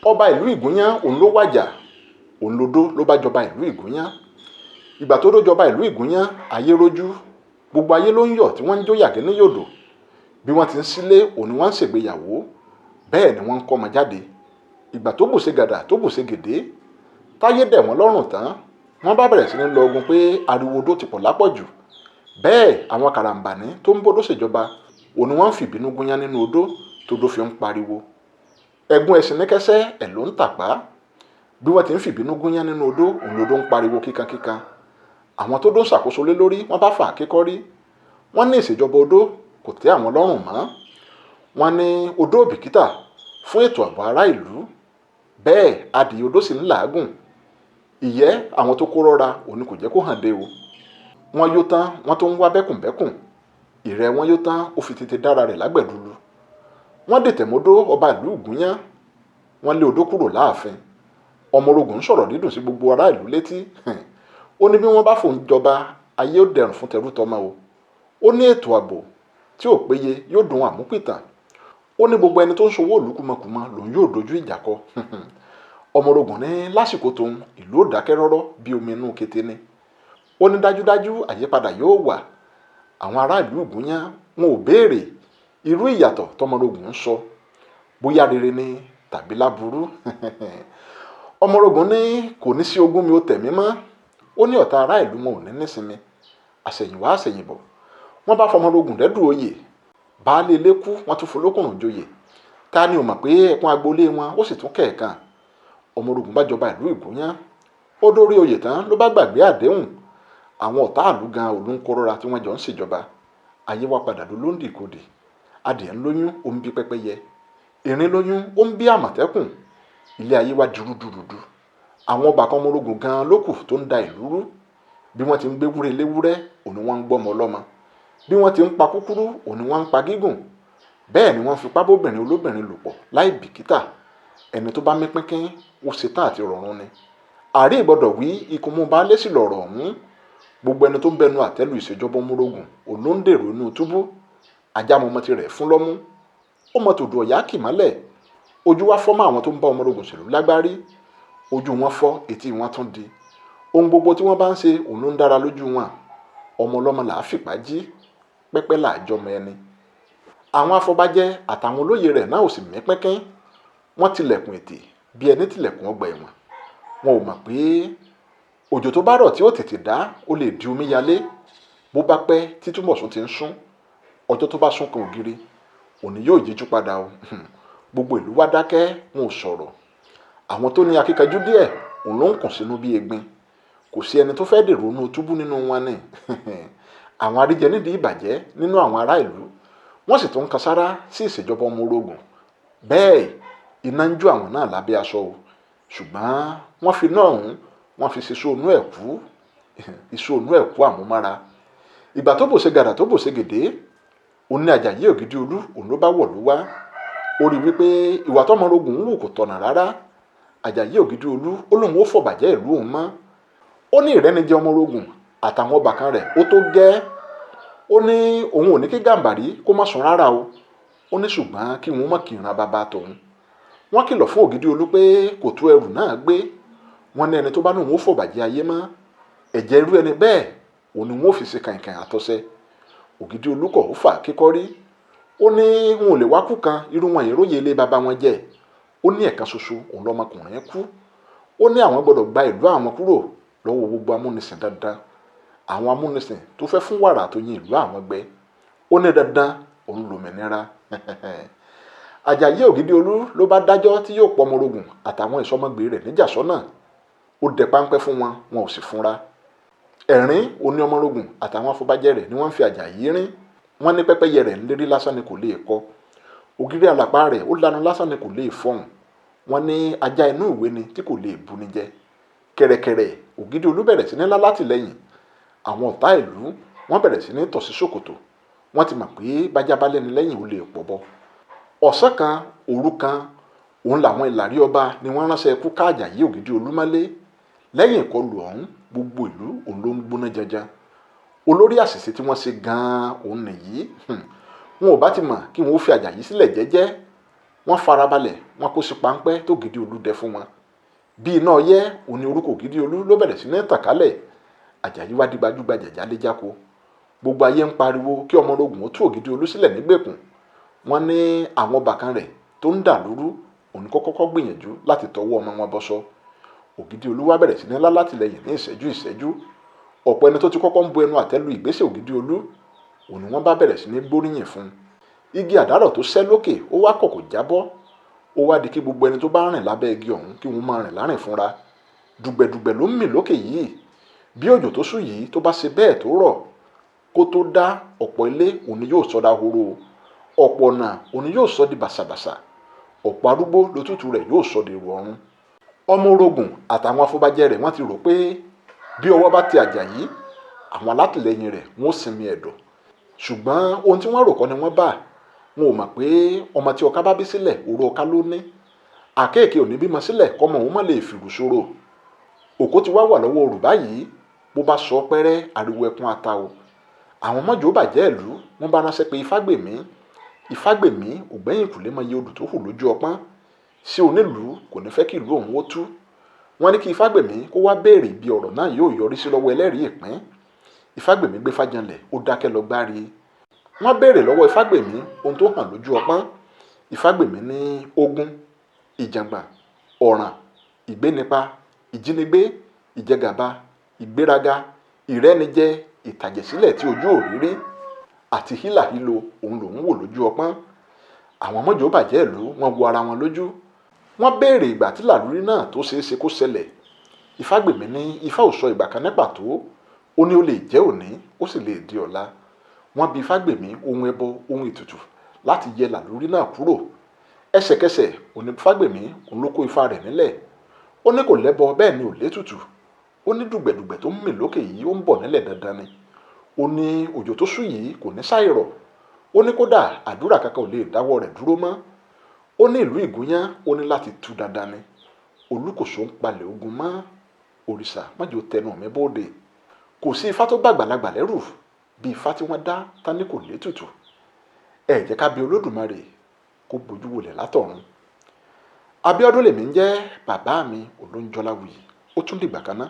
ọba ìlú Ìgúnyán òun ló wàjà, òun lodó ló bá jọba ìlú Ìgúnyán. Ìgbà tó dó jọba ìlú Ìgúnyán, ayé rójú, gbogbo ayé ló ń yọ̀ tí wọ́n ń jó yàgé ní yòdò. Bí wọ́n ti ń sílé òun ni wọ́n ń ṣègbéyàwó, bẹ́ẹ̀ ni wọ́n ń kọ́mọ jáde. Ìgbà tó bùṣe gàdà tó bùṣe gèdè, táyé dẹ̀ wọ́n lọ́rùn tán, wọ́n bá bẹ̀rẹ̀ sí ní lọ ogun pé ariwo odó ti pọ̀ lápọ̀jù. Bẹ́ẹ̀ àwọn karambání tó ń bódó ṣèjọba òun ni wọ́n ń fìbínú gúnyán nínú odó tódó fi ń pariwo. Ẹ̀gún ẹṣin níkẹ́sẹ́ ẹ̀ ló ń tàpá. Bí wọ́n ti ń fìbínú gúnyán nínú odó, òun lodó ń pariwo kíkankíkan. Àwọn tó dó ń ṣàkóso lé lórí wọ́n bá fà á kékọ́rí. Wọ́n ní ìṣèjọba odó kò tẹ́ àwọn lọ́rùn mọ́. Wọ́n ní odó òbìkítà fún ètò ààbò ará ìlú. Bẹ́ẹ̀ adìyẹ odó sì ń làágùn. Ìyẹ́ àwọn tó kó rọ́ra òun ni kò jẹ́ kó hàn dé o. Wọ́n yó tán wọ́n tó ń wá bẹ́kùnbẹ́kùn. Ìrẹ́ wọn yó tán ó fi tètè dára rẹ̀ lágbẹ̀dúlù. Wọ́n dètè mọ́dó ọba ìlú Ìgúnyán. Wọ́n lé odó kúrò láàfin. Ọmọ orogun ń sọ̀rọ̀ dídùn sí gbogbo ará ìlú létí. Ó ní bí wọ́n bá fòun jọba, ayé ó dẹrùn fún tẹrú tọmọ o. Ó ní ètò ààbò tí ò péye yóò dùn àmúpìtàn. Ó ní gbogbo ẹni tó ń ṣòwò ìlú kúmọkùmọ lòun yóò dojú ìjà kọ. Ọmọ orogun ní lásìkò tóun ìlú ó dákẹ́ rọ́rọ́ bí omi inú kété ni. Ó ní dájúdájú àyípadà yóò wà. Àwọn ará ìlú Ìgúnyán wọn ò béèrè irú ìyàtọ̀ tọmọ orogun ń sọ, bóyá rere ni tàbí láburú. Ọmọ orogun ní kò ní sí ogún mi ó tẹ̀mí mọ́. Ó ní ọ̀tá ará ìlú wọn ò ní nísinmi. Àṣẹ̀yìnwá àṣẹ̀yìnbọ̀ wọ́n bá fọmọ orogun dẹ́dùn oyè. Baálé ilé kú wọ́n tún folókùnrùn joyè. Ta ni ò mọ̀ pé ẹkún agboolé wọn ó sì tún kẹ̀ẹ̀kan. Ọmọ orogun bá jọba ìlú Ìgúnyán. Ó dórí oyè tán ló bá gbàgbé àdéhùn. Àwọn ọ̀tá ìlú gan olóńkórora tí wọ́n jọ ń ṣèjọba. Ayé wá padà ló lóńdì kodì. Adìẹ ń lóyún ó ń bí pẹ́pẹ́yẹ. Erin lóyún ó ń bí àmọ̀tẹ́kùn. Ilé ayé wá dirúdurùdu. Àwọn ọba kan ọmọ orogun gan ló kù tó ń da ìlú rú. Bí wọ́n ti ń gbé wúrẹ́ léwúrẹ́ òun ni wọ́n ń gbọ́mọ ọlọ́mọ. Bí wọ́n ti ń pa kúkúrú òun ni wọ́n ń pa gígùn. Bẹ́ẹ̀ ni wọ́n fipá bóbìnrin olóbìnrin lò pọ̀ láì bìkítà. Ẹni tó bá mí pínkín ó ṣetán àti rọ̀rùn ni. Àrí ìgbọ́dọ̀ wí ikú mú baálé sí lọ̀rọ̀ ọ̀hún. Gbogbo ẹni tó ń bẹnu àtẹ́lù ìṣèjọba ọmọ orogun òun ló ń dèrò inú túbú. Ajá mọmọ ti rẹ̀ fún lọ́mú. Ó mọ tòdù ọ̀yá kì mọ́lẹ̀. Ojú wa fọ́ mọ́ àwọn tó ń bá ọmọ orogun ṣèlú lágbárí. Ojú wọn fọ́, etí wọn tún di. Ohun gbogbo tí wọ́n bá ń ṣe òun ló ń dára lójú wọn. Ọmọ ọlọ́mọ là á fìpá jí, pẹ́pẹ́ là á jọmọ ẹni. Àwọn afọbajẹ àtàwọn olóyè rẹ̀ náà ò sì mí pínkín. Wọ́n tilẹ̀kùn ètè bí ẹni tilẹ̀kùn ọgbà ẹ̀wọ̀n. Wọn ò mọ̀ pé òjò tó bá rọ̀ tí ó tètè dá ó lè di omíyalé. Bó bá pẹ́ tí túnbọ̀sún ti ń sún, ọjọ́ tó bá sún kan ògiri òní yóò yíjú padà o. Gbogbo ìlú wá dákẹ́ wọn ò sọ̀rọ̀. Àwọn tó ní akíkanjú díẹ̀ òun ló ń kùn sínú bí egbin. Kò sí ẹni tó fẹ́ dèrò inú túbú nínú wọn ni. Àwọn aríjẹ nídìí ìbàjẹ́ nínú àwọn ará ìlú wọ́n sì tún ń kan sára sí ìṣèjọba ọmọ orogun. Bẹ́ẹ̀ iná ń jó àwọn náà lábẹ́ aṣọ o. Ṣùgbọ́n wọ́n fi náà ọ̀hún wọ́n fi ṣiṣó inú ẹ̀kú. Iṣó inú ẹ̀kú àmúmára. Ìgbà tó bòṣe gàdà tó bòṣe gèdè, òun ní Àjàyí Ògìdìolú òun ló bá wọ̀lú wá. Ó rí wípé ìwà tọmọ orogun ń wù kò tọ̀nà rárá. Àjàyí Ògìdìolú ó lóun ó fọ̀bàjẹ́ ìlú òun mọ́. Ó ní ìrẹ́nijẹ ọmọ orogun àtàwọn ọbàkan rẹ̀ ó tó gẹ́. Ó ní òun ò ní kí Gàmbàrí kó má sùn rárá o. Ó ní ṣùgbọ́n kí wọ́n mọ̀ kí ìran bàbá tòun. Wọ́n kìlọ̀ fún Ògìdìolú pé kò tó ẹrù náà gbé. Wọ́n ní ẹni tó bá ní òun ó fọ̀bàjẹ́ ayé mọ́, ẹ̀jẹ̀ irú ẹni bẹ́ẹ̀ òun ni wọ́n ó fi ṣe kàìnkàìn àtọ̀sẹ̀. Ògìdìolú kọ̀ ó fà kíkọ́rí. Ó ní wọn ò lè wá kú kan irú wọn ìróye ilé bàbá wọn jẹ. Ó ní ẹ̀kan ṣoṣo òun lọmọkùnrin kú. Ó ní àwọn gbọ́dọ̀ gba ìlú àwọn kúrò lọ́wọ́ gbogbo amúnisìn dandan. Àwọn amúnisìn tó fẹ́ fún wàrà tó yin ìlú àwọn gbẹ. Ó ní dandan òun lòmìnira. Àjàyí Ògìdìolú ló bá dájọ́ tí yóò pọ̀ ọmọ orogun àtàwọn ìsọmọgbé rẹ̀ níjà sọ́nà. Ó dẹ páńpẹ́ fún wọn, wọn ò sì fúnra. Ẹ̀rín òní ọmọ orogun àtàwọn afọbajẹ rẹ̀ ni wọ́n ń fi Àjàyí rín. Wọ́n ní pẹ́pẹ́yẹ rẹ̀ ń lérí lásán ni kò lè kọ. Ògiri àlàpà rẹ̀ ó lanu lásán ni kò lè fọhùn. Wọ́n ní ajá inú ìwé ni tí kò lè buni jẹ. Kẹ̀rẹ̀kẹ̀rẹ̀ Ògìdìolú bẹ̀rẹ̀ sí ní lálátìlẹ́yìn. Àwọn ọ̀tá ìlú wọ́n bẹ̀rẹ̀ sí ní tọ̀ sí ṣòkòtò. Wọ́n ti mọ̀ pé bájá bá lẹ́ni lẹ́yìn ó lè pọ̀ bọ́. Ọ̀sán kan òru kan òun làwọn ìlàrí ọba ni wọ́n ránṣẹ́ ikú ká Àjàyí Ògìdìolú mọ́lé. Lẹ́yìn ìkọlù ọ̀hún gbogbo ìlú òun ló ń gbóná janjan. Olórí àṣìṣe tí wọ́n ṣe gan-an òun nìyí. Wọn ò bá ti mọ̀ kí wọ́n ó fi Àjàyí sílẹ̀ jẹ́jẹ́. wọ́n farabalẹ̀ wọ́n kó sí páńpẹ́ tó Ògìdì Olú dẹ fún wọn. Bí iná ọyẹ́ òní orúkọ Ògìdì Olú ló bẹ̀rẹ̀ sí ní tàn kálẹ̀. Àjàyí wá di gbajúgbajà jáléjáko. Gbogbo ayé ń pariwo kí ọmọ ológun ó tú Ògìdì Olú sílẹ̀ nígbèkùn. Wọ́n ní àwọn ọbàkan rẹ̀ tó ń dà lóru òní kọ́kọ́ gbìyànjú láti tọwọ́ ọmọ wọn bọ́sọ́. Ògìdì Olú wá bẹ̀rẹ̀ sí ní látìlẹ́yìn ní ìṣẹ́jú. Ọ̀pọ̀ ẹni tó ti kọ́kọ́ ń bu ẹnu àtẹ́lu ìgbésẹ̀ Ògìdì Olú òní wọ́n bá bẹ̀rẹ̀ sí ní gbóríyìn fún. Igi àdárọ̀ tó sẹ́ lókè ó wá kọ̀ kò jábọ́. Ó wá di kí gbogbo ẹni tó bá rìn lábẹ́ igi ọ̀hún kí wọ́n máa rìn lárìn fúnra. Dùgbẹ̀dùgbẹ̀ ló ń mì lókè yìí. Bí òjò tó ṣú yìí tó bá ṣe bẹ́ẹ̀ tó rọ̀ kó tó dá, ọ̀pọ̀ ilé òní yóò sọ dahoro. Ọ̀pọ̀ ọ̀nà òní yóò sọ di bàṣàbàṣà. Ọ̀pọ̀ arúgbó lótútù rẹ̀ yóò sọ dèrò ọ̀run. Ọmọ orogun àtàwọn afọbajẹ rẹ̀ wọ́n ti rò pé bí ọwọ́ bá ti Àjàyí, àwọn alátìlẹyìn rẹ̀ wọ́n ó sinmi ẹ̀dọ̀. Ṣùgbọ́n ohun tí wọ́n rò kọ́ ni wọ́n bá. Wọn ò mọ̀ pé ọmọ tí ọká bá bí sílẹ̀ òru ọká ló ní. Àkéèké ò ní bímọ sílẹ̀ kọ́mọ òun má lè fìrù ṣòro. Òkó ti wá wà lọ́wọ́ òrù báyìí. Bó bá sọ pẹ́rẹ́ ariwo ẹkún ata o. Àwọn mọ́jọ́ bàjẹ́ ìlú wọ́n bá ránṣẹ́ pé Ifágbèmí ògbẹ́yìn kùlé mọ iye odò tó hù lójú ọpọ́n. Ṣé onílùú kò ní fẹ́ kí ìlú òun ó tú? Wọ́n ní kí Ifágbèmí kó wá béèrè bí ọ̀rọ̀ náà yóò yọrí sí lọ́wọ́ ẹlẹ́rìí ìpín. Ifágbèmí gbé fájanlẹ̀ ó dákẹ́ lọ gbárí. Wọ́n béèrè lọ́wọ́ Ifágbèmí ohun tó hàn lójú ọpọ́n. Ifágbèmí ní ogun, ìjàngbà, ọ̀ràn, ìgbénipa, ìjínigbé, ìjẹgàba, ìgbéraga, ìrẹ́nijẹ, ìtàjẹ̀sílẹ̀ tí ojú ò rí rí àti hílàhílo òun lòún wò lójú ọpọ́n. Àwọn mọ́jọ́ bàjẹ́ ìlú wọ́n wo ara wọn lójú. Wọ́n béèrè ìgbà tí làlúrí náà tó ṣeé ṣe kó ṣẹlẹ̀. Ifágbèmí ní Ifá ò sọ ìgbà kan ní pàtó. Ó ní ó lè jẹ́ òní ó sì lè di ọ̀la. Wọ́n bi Ifágbèmí ohun ẹbọ ohun ètùtù láti yẹ làlúrí náà kúrò. Ẹsẹ̀kẹsẹ̀ òní Ifágbèmí òun ló kó ifá rẹ̀ nílẹ̀. Ó ní kò lẹ́bọ bẹ́ẹ̀ ni ò létùtù. Ó ní dùgbẹ̀dùgbẹ̀ tó ń mì lókè yìí ó ń bọ̀ nílẹ̀ dandan ni. Ó ní òjò tó ṣú yìí kò ní ṣàìrọ̀. Ó ní kódà àdúrà kankan ò lè dáwọ́ rẹ̀ dúró mọ́. Ó ní ìlú Ìgúnyán ó ní láti tú dandan ni. Olúkòso ń palẹ̀ ogun mọ́. Òrìṣà má jẹ́ ó tẹnu mi bóde. Kò sí ifá tó gbàgbàlagbà lẹ́rù bí ifá tí wọ́n dá tání kò létùtù. Ẹ jẹ́ ká bi Olódùmarè kó bójú wòlẹ̀ látọ̀run. Abíọ́dún lèmi ń jẹ́, bàbá mi Olóńjọláwuyì. Ó tún dìgbà kan náà.